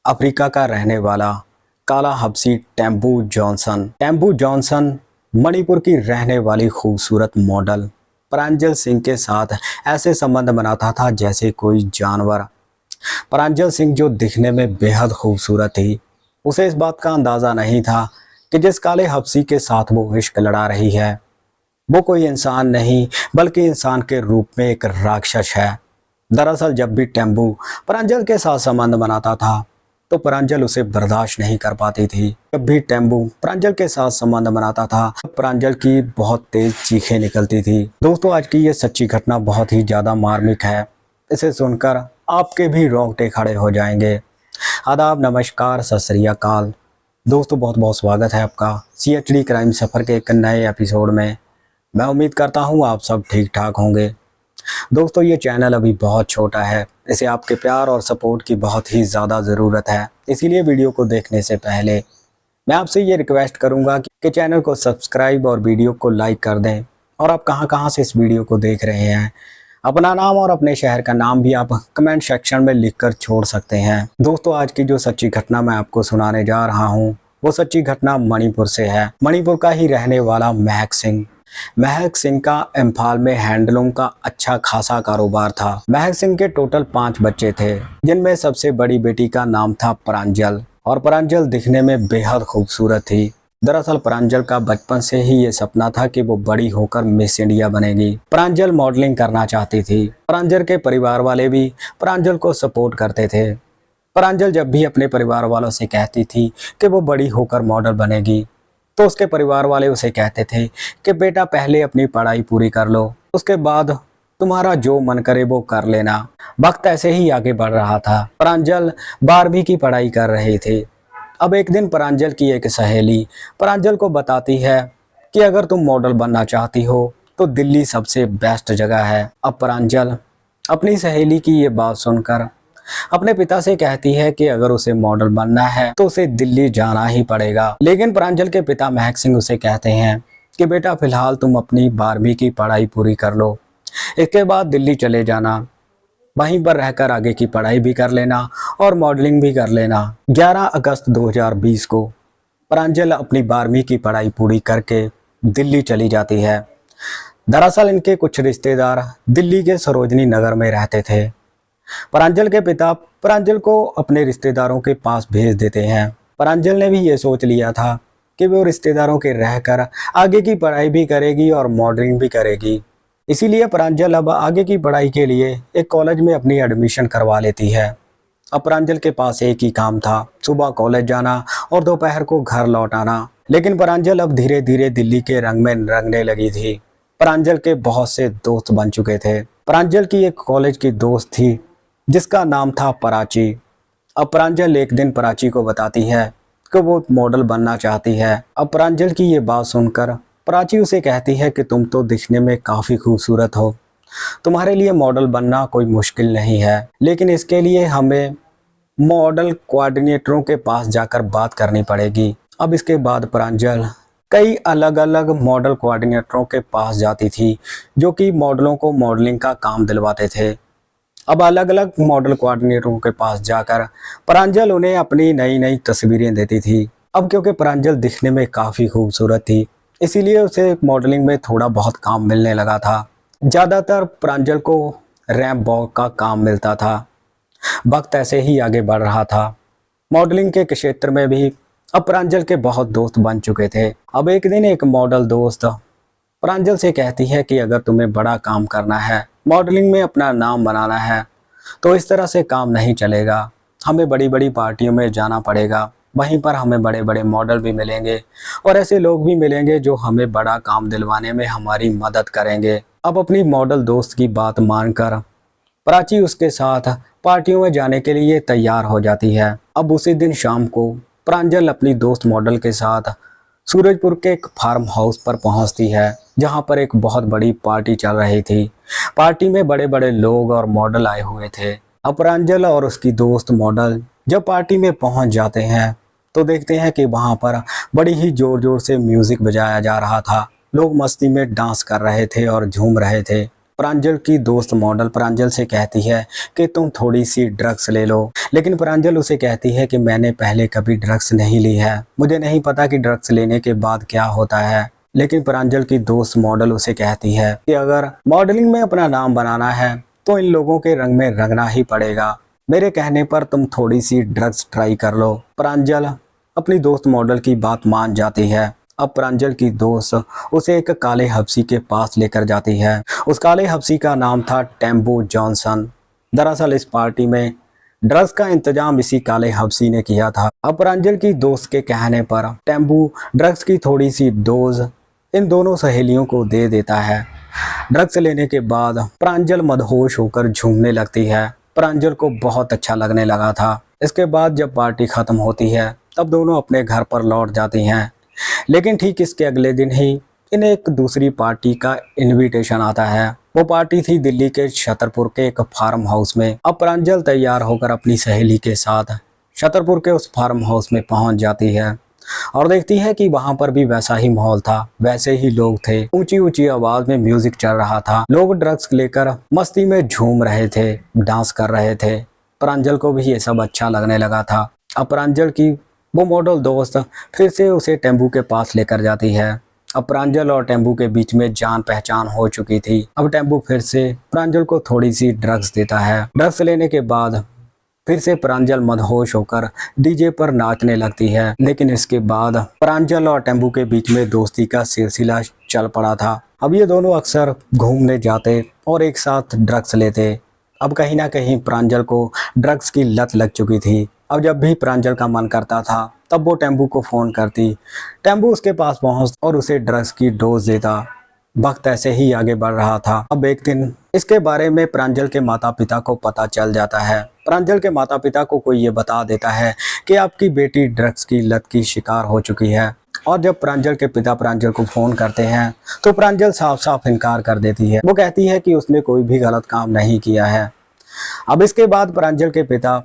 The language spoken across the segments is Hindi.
अफ्रीका का रहने वाला काला हबशी टेम्पू जॉनसन मणिपुर की रहने वाली खूबसूरत मॉडल प्रांजल सिंह के साथ ऐसे संबंध बनाता था जैसे कोई जानवर। प्रांजल सिंह जो दिखने में बेहद खूबसूरत थी, उसे इस बात का अंदाज़ा नहीं था कि जिस काले हबशी के साथ वो इश्क लड़ा रही है वो कोई इंसान नहीं बल्कि इंसान के रूप में एक राक्षस है। दरअसल जब भी टेम्पू प्रांजल के साथ संबंध बनाता था तो प्रांजल उसे बर्दाश्त नहीं कर पाती थी। जब भी टेम्पू प्रांजल के साथ संबंध बनाता था तो प्रांजल की बहुत तेज चीखें निकलती थी। दोस्तों, आज की ये सच्ची घटना बहुत ही ज़्यादा मार्मिक है। इसे सुनकर आपके भी रोंगटे खड़े हो जाएंगे। आदाब, नमस्कार, सत श्री अकाल। दोस्तों, बहुत बहुत स्वागत है आपका CHD क्राइम सफ़र के एक नए एपिसोड में। मैं उम्मीद करता हूँ आप सब ठीक ठाक होंगे। दोस्तों, ये चैनल अभी बहुत छोटा है, इसे आपके प्यार और सपोर्ट की बहुत ही ज़्यादा ज़रूरत है। इसीलिए वीडियो को देखने से पहले मैं आपसे ये रिक्वेस्ट करूँगा कि चैनल को सब्सक्राइब और वीडियो को लाइक कर दें। और आप कहाँ से इस वीडियो को देख रहे हैं, अपना नाम और अपने शहर का नाम भी आप कमेंट सेक्शन में लिखकर छोड़ सकते हैं। दोस्तों, आज की जो सच्ची घटना मैं आपको सुनाने जा रहा हूँ वो सच्ची घटना मणिपुर से है। मणिपुर का ही रहने वाला महक सिंह का इम्फाल में हैंडलूम का अच्छा खासा कारोबार था। महक सिंह के टोटल 5 बच्चे थे, जिनमें सबसे बड़ी बेटी का नाम था प्रांजल, और प्रांजल दिखने में बेहद खूबसूरत थी। दरअसल प्रांजल का बचपन से ही ये सपना था कि वो बड़ी होकर मिस इंडिया बनेगी। प्रांजल मॉडलिंग करना चाहती थी। प्रांजल के परिवार वाले भी प्रांजल को सपोर्ट करते थे। प्रांजल जब भी अपने परिवार वालों से कहती थी कि वो बड़ी होकर मॉडल बनेगी तो उसके परिवार वाले उसे कहते थे कि बेटा पहले अपनी पढ़ाई पूरी कर लो, उसके बाद तुम्हारा जो मन करे वो कर लेना। वक्त ऐसे ही आगे बढ़ रहा था। प्रांजल 12वीं की पढ़ाई कर रही थी। अब एक दिन प्रांजल की एक सहेली प्रांजल को बताती है कि अगर तुम मॉडल बनना चाहती हो तो दिल्ली सबसे बेस्ट जगह है। अब प्रांजल अपनी सहेली की ये बात सुनकर अपने पिता से कहती है कि अगर उसे मॉडल बनना है तो उसे दिल्ली जाना ही पड़ेगा। लेकिन प्रांजल के पिता महक सिंह उसे कहते हैं कि बेटा फिलहाल तुम अपनी 12वीं की पढ़ाई पूरी कर लो, इसके बाद दिल्ली चले जाना, वहीं पर रहकर आगे की पढ़ाई भी कर लेना और मॉडलिंग भी कर लेना। 11 अगस्त 2020 को प्रांजल अपनी 12वीं की पढ़ाई पूरी करके दिल्ली चली जाती है। दरअसल इनके कुछ रिश्तेदार दिल्ली के सरोजनी नगर में रहते थे। प्रांजल के पिता प्रांजल को अपने रिश्तेदारों के पास भेज देते हैं। प्रांजल ने भी ये सोच लिया था कि वो रिश्तेदारों के रहकर आगे की पढ़ाई भी करेगी और मॉडलिंग भी करेगी। इसीलिए प्रांजल अब आगे की पढ़ाई के लिए एक कॉलेज में अपनी एडमिशन करवा लेती है। अब प्रांजल के पास एक ही काम था, सुबह कॉलेज जाना और दोपहर को घर लौट आना। लेकिन प्रांजल अब धीरे धीरे दिल्ली के रंग में रंगने लगी थी। प्रांजल के बहुत से दोस्त बन चुके थे। प्रांजल की एक कॉलेज की दोस्त थी जिसका नाम था प्राची। अब प्रांजल एक दिन प्राची को बताती है कि वो मॉडल बनना चाहती है। अब प्रांजल की ये बात सुनकर प्राची उसे कहती है कि तुम तो दिखने में काफ़ी खूबसूरत हो, तुम्हारे लिए मॉडल बनना कोई मुश्किल नहीं है, लेकिन इसके लिए हमें मॉडल कोऑर्डिनेटरों के पास जाकर बात करनी पड़ेगी। अब इसके बाद प्रांजल कई अलग अलग मॉडल कोऑर्डिनेटरों के पास जाती थी जो कि मॉडलों को मॉडलिंग का काम दिलवाते थे। अब अलग अलग मॉडल कोऑर्डिनेटरों के पास जाकर प्रांजल उन्हें अपनी नई नई तस्वीरें देती थी। अब क्योंकि प्रांजल दिखने में काफ़ी खूबसूरत थी, इसीलिए उसे मॉडलिंग में थोड़ा बहुत काम मिलने लगा था। ज़्यादातर प्रांजल को रैंप वॉक का काम मिलता था। वक्त ऐसे ही आगे बढ़ रहा था। मॉडलिंग के क्षेत्र में भी अब प्रांजल के बहुत दोस्त बन चुके थे। अब एक दिन एक मॉडल दोस्त प्रांजल से कहती है कि अगर तुम्हें बड़ा काम करना है, मॉडलिंग में अपना नाम बनाना है, तो इस तरह से काम नहीं चलेगा। हमें बड़ी बड़ी पार्टियों में जाना पड़ेगा, वहीं पर हमें बड़े बड़े मॉडल भी मिलेंगे और ऐसे लोग भी मिलेंगे जो हमें बड़ा काम दिलवाने में हमारी मदद करेंगे। अब अपनी मॉडल दोस्त की बात मानकर प्राची उसके साथ पार्टियों में जाने के लिए तैयार हो जाती है। अब उसी दिन शाम को प्रांजल अपनी दोस्त मॉडल के साथ सूरजपुर के एक फार्म हाउस पर पहुंचती है, जहां पर एक बहुत बड़ी पार्टी चल रही थी। पार्टी में बड़े बड़े लोग और मॉडल आए हुए थे। अब प्रांजल और उसकी दोस्त मॉडल जब पार्टी में पहुंच जाते हैं तो देखते हैं कि वहां पर बड़ी ही जोर जोर से म्यूजिक बजाया जा रहा था। लोग मस्ती में डांस कर रहे थे और झूम रहे थे। प्रांजल की दोस्त मॉडल प्रांजल से कहती है कि तुम थोड़ी सी ड्रग्स ले लो, लेकिन प्रांजल उसे कहती है कि मैंने पहले कभी ड्रग्स नहीं ली है, मुझे नहीं पता कि ड्रग्स लेने के बाद क्या होता है। लेकिन प्रांजल की दोस्त मॉडल उसे कहती है कि अगर मॉडलिंग में अपना नाम बनाना है तो इन लोगों के रंग में रंगना ही पड़ेगा, मेरे कहने पर तुम थोड़ी सी ड्रग्स ट्राई कर लो। प्रांजल अपनी दोस्त मॉडल की बात मान जाती है। अब प्रांजल की दोस्त उसे एक काले हब्सी के पास लेकर जाती है। उस काले हब्सी का नाम था टेम्बू जॉनसन। दरअसल इस पार्टी में ड्रग्स का इंतजाम इसी काले हब्सी ने किया था। अब प्रांजल की दोस्त के कहने पर टेम्बू ड्रग्स की थोड़ी सी डोज इन दोनों सहेलियों को दे देता है। ड्रग्स लेने के बाद प्रांजल मदहोश होकर झूमने लगती है। प्रांजल को बहुत अच्छा लगने लगा था। इसके बाद जब पार्टी खत्म होती है तब दोनों अपने घर पर लौट जाती हैं। लेकिन ठीक इसके अगले दिन ही इन्हें एक दूसरी पार्टी का इनविटेशन आता है। वो पार्टी थी दिल्ली के छतरपुर के एक फार्म हाउस में। अब प्रांजल तैयार होकर अपनी सहेली के साथ छतरपुर के उस फार्म हाउस में पहुंच जाती है और देखती है कि वहां पर भी वैसा ही माहौल था, वैसे ही लोग थे। ऊंची ऊंची आवाज में म्यूजिक चल रहा था, लोग ड्रग्स लेकर मस्ती में झूम रहे थे, डांस कर रहे थे। प्रांजल को भी ये सब अच्छा लगने लगा था। अब प्रांजल की वो मॉडल दोस्त फिर से उसे टेम्बू के पास लेकर जाती है। अब प्रांजल और टेम्बू के बीच में जान पहचान हो चुकी थी। अब टेम्बू फिर से प्रांजल को थोड़ी सी ड्रग्स देता है। ड्रग्स लेने के बाद फिर से प्रांजल मदहोश होकर डीजे पर नाचने लगती है। लेकिन इसके बाद प्रांजल और टेम्बू के बीच में दोस्ती का सिलसिला चल पड़ा था। अब ये दोनों अक्सर घूमने जाते और एक साथ ड्रग्स लेते। अब कहीं ना कहीं प्रांजल को ड्रग्स की लत लग चुकी थी। अब जब भी प्रांजल का मन करता था तब वो टेम्बू को फ़ोन करती। टेम्बू उसके पास पहुंच और उसे ड्रग्स की डोज देता। वक्त ऐसे ही आगे बढ़ रहा था। अब एक दिन इसके बारे में प्रांजल के माता पिता को पता चल जाता है। प्रांजल के माता पिता को कोई ये बता देता है कि आपकी बेटी ड्रग्स की लत की शिकार हो चुकी है। और जब प्रांजल के पिता प्रांजल को फ़ोन करते हैं तो प्रांजल साफ साफ इनकार कर देती है। वो कहती है कि उसने कोई भी गलत काम नहीं किया है। अब इसके बाद प्रांजल के पिता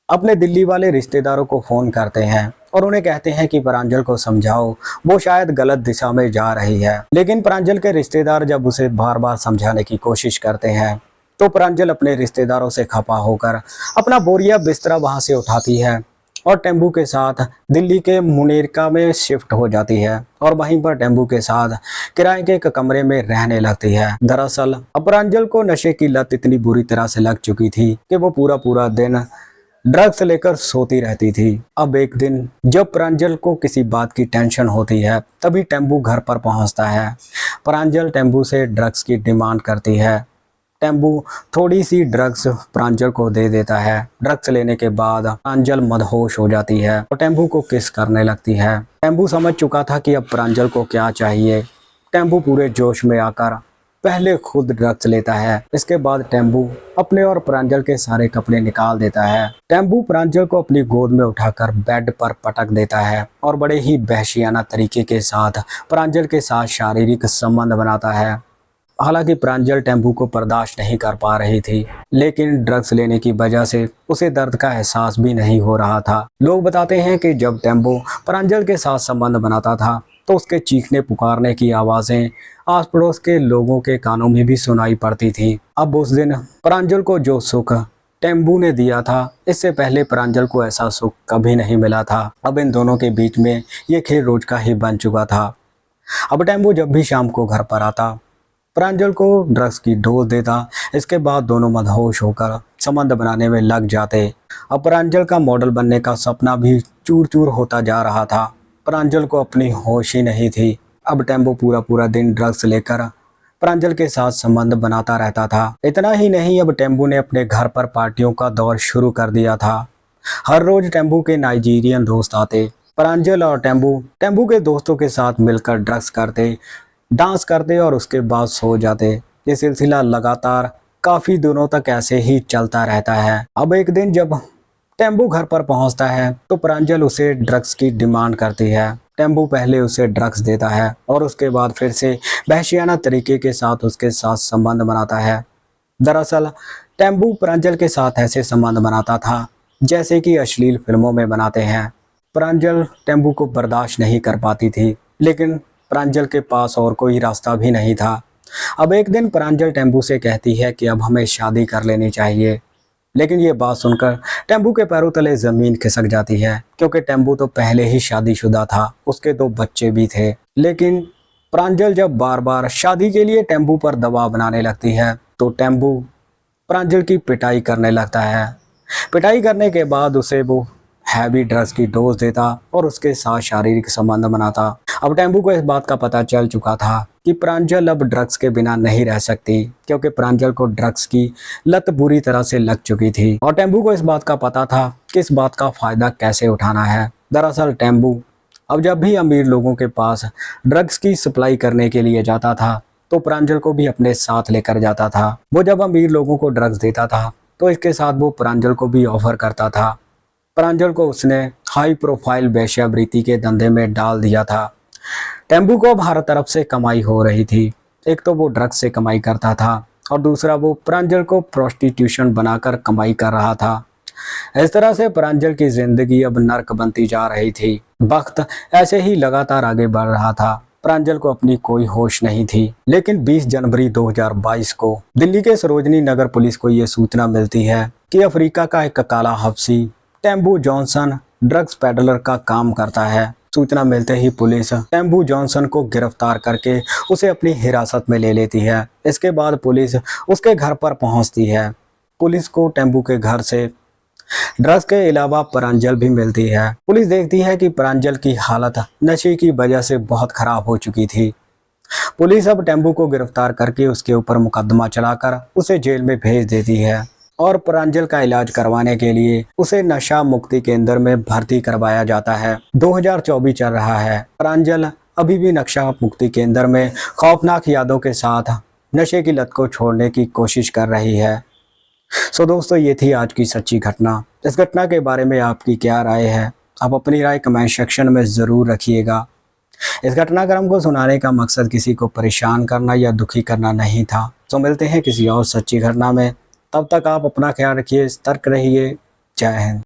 अपने दिल्ली वाले रिश्तेदारों को फ़ोन करते हैं और उन्हें कहते हैं कि प्रांजल को समझाओ, वो शायद गलत दिशा में जा रही है। लेकिन प्रांजल के रिश्तेदार जब उसे बार बार समझाने की कोशिश करते हैं तो प्रांजल अपने रिश्तेदारों से खफा होकर अपना बोरिया बिस्तरा वहां से उठाती है और टेम्बू के साथ दिल्ली के मुनेरका में शिफ्ट हो जाती है और वहीं पर टेम्बू के साथ किराए के एक कमरे में रहने लगती है। दरअसल प्रांजल को नशे की लत इतनी बुरी तरह से लग चुकी थी कि वो पूरा पूरा दिन ड्रग्स लेकर सोती रहती थी। अब एक दिन जब प्रांजल को किसी बात की टेंशन होती है तभी टेम्बू घर पर पहुंचता है। प्रांजल टेम्बू से ड्रग्स की डिमांड करती है। टेम्बू थोड़ी सी ड्रग्स प्रांजल को दे देता है। ड्रग्स लेने के बाद प्रांजल मदहोश हो जाती है और टेम्बू को किस करने लगती है। टेम्बू समझ चुका था कि अब प्रांजल को क्या चाहिए। टेम्बू पूरे जोश में आकर पहले खुद ड्रग्स लेता है। इसके बाद टेम्बू अपने और प्रांजल के सारे कपड़े निकाल देता है। टेम्बू प्रांजल को अपनी गोद में उठाकर बेड पर पटक देता है और बड़े ही वहशियाना तरीके के साथ प्रांजल के साथ शारीरिक संबंध बनाता है। हालांकि प्रांजल टेम्बू को बर्दाश्त नहीं कर पा रही थी, लेकिन ड्रग्स लेने की वजह से उसे दर्द का एहसास भी नहीं हो रहा था। लोग बताते हैं कि जब टेम्बू प्रांजल के साथ संबंध बनाता था तो उसके चीखने पुकारने की आवाज़ें आस पड़ोस के लोगों के कानों में भी सुनाई पड़ती थी। अब उस दिन प्रांजल को जो सुख टेम्बू ने दिया था, इससे पहले प्रांजल को ऐसा सुख कभी नहीं मिला था। अब इन दोनों के बीच में ये खेल रोज का ही बन चुका था। अब टेम्बू जब भी शाम को घर पर आता प्रांजल को ड्रग्स की डोज देता। इसके बाद दोनों मदहोश होकर संबंध बनाने में लग जाते। अब प्रांजल का मॉडल बनने का सपना भी चूर चूर होता जा रहा था। प्रांजल को अपनी होश ही नहीं थी। अब टेम्बू पूरा पूरा दिन ड्रग्स लेकर प्रांजल के साथ संबंध बनाता रहता था। इतना ही नहीं, अब टेम्बू ने अपने घर पर पार्टियों का दौर शुरू कर दिया था। हर रोज टेम्बू के नाइजीरियन दोस्त आते। प्रांजल और टेम्बू के दोस्तों के साथ मिलकर ड्रग्स करते, डांस करते और उसके बाद सो जाते। ये सिलसिला लगातार काफ़ी दिनों तक ऐसे ही चलता रहता है। अब एक दिन जब टेम्बू घर पर पहुंचता है तो प्रांजल उसे ड्रग्स की डिमांड करती है। टेम्बू पहले उसे ड्रग्स देता है और उसके बाद फिर से वहशियाना तरीके के साथ उसके साथ संबंध बनाता है। दरअसल टेम्बू प्रांजल के साथ ऐसे संबंध बनाता था जैसे कि अश्लील फिल्मों में बनाते हैं। प्रांजल टेम्बू को बर्दाश्त नहीं कर पाती थी, लेकिन प्रांजल के पास और कोई रास्ता भी नहीं था। अब एक दिन प्रांजल टेम्पू से कहती है कि अब हमें शादी कर लेनी चाहिए। लेकिन ये बात सुनकर टेम्पू के पैरों तले जमीन खिसक जाती है, क्योंकि टेम्पू तो पहले ही शादीशुदा था, उसके 2 बच्चे भी थे। लेकिन प्रांजल जब बार बार शादी के लिए टेम्पू पर दबाव बनाने लगती है तो टेम्पू प्रांजल की पिटाई करने लगता है। पिटाई करने के बाद उसे वो हैवी ड्रग्स की डोज देता और उसके साथ शारीरिक संबंध बनाता। अब टेम्पू को इस बात का पता चल चुका था कि प्रांजल अब ड्रग्स के बिना नहीं रह सकती, क्योंकि प्रांजल को ड्रग्स की लत बुरी तरह से लग चुकी थी और टेम्पू को इस बात का पता था कि इस बात का फायदा कैसे उठाना है। दरअसल टेम्पू अब जब भी अमीर लोगों के पास ड्रग्स की सप्लाई करने के लिए जाता था तो प्रांजल को भी अपने साथ लेकर जाता था। वो जब अमीर लोगों को ड्रग्स देता था तो इसके साथ वो प्रांजल को भी ऑफर करता था। प्रांजल को उसने हाई प्रोफाइल वेश्यावृत्ति के धंधे में डाल दिया था। टेम्पू को अब हर तरफ से कमाई हो रही थी। एक तो वो ड्रग्स से कमाई करता था और दूसरा वो प्रांजल को प्रोस्टिट्यूशन बनाकर कमाई कर रहा था। इस तरह से प्रांजल की जिंदगी अब नर्क बनती जा रही थी। वक्त ऐसे ही लगातार आगे बढ़ रहा था। प्रांजल को अपनी कोई होश नहीं थी। लेकिन 20 जनवरी 2022 को दिल्ली के सरोजनी नगर पुलिस को ये सूचना मिलती है कि अफ्रीका का एक काला हबशी टेम्पू जॉनसन ड्रग्स पेडलर का काम करता है। सूचना मिलते ही पुलिस टेम्पू जॉनसन को गिरफ्तार करके उसे अपनी हिरासत में ले लेती है। इसके बाद पुलिस उसके घर पर पहुंचती है। पुलिस को टेम्पू के घर से ड्रग्स के अलावा प्रांजल भी मिलती है। पुलिस देखती है कि प्रांजल की हालत नशे की वजह से बहुत खराब हो चुकी थी। पुलिस अब टेम्पू को गिरफ्तार करके उसके ऊपर मुकदमा चलाकर उसे जेल में भेज देती है और प्रांजल का इलाज करवाने के लिए उसे नशा मुक्ति केंद्र में भर्ती करवाया जाता है। 2024 चल रहा है। प्रांजल अभी भी नशा मुक्ति केंद्र में खौफनाक यादों के साथ नशे की लत को छोड़ने की कोशिश कर रही है। सो दोस्तों, ये थी आज की सच्ची घटना। इस घटना के बारे में आपकी क्या राय है? आप अपनी राय कमेंट सेक्शन में ज़रूर रखिएगा। इस घटनाक्रम को सुनाने का मकसद किसी को परेशान करना या दुखी करना नहीं था। तो मिलते हैं किसी और सच्ची घटना में। तब तक आप अपना ख्याल रखिए, सतर्क रहिए। जय हिंद।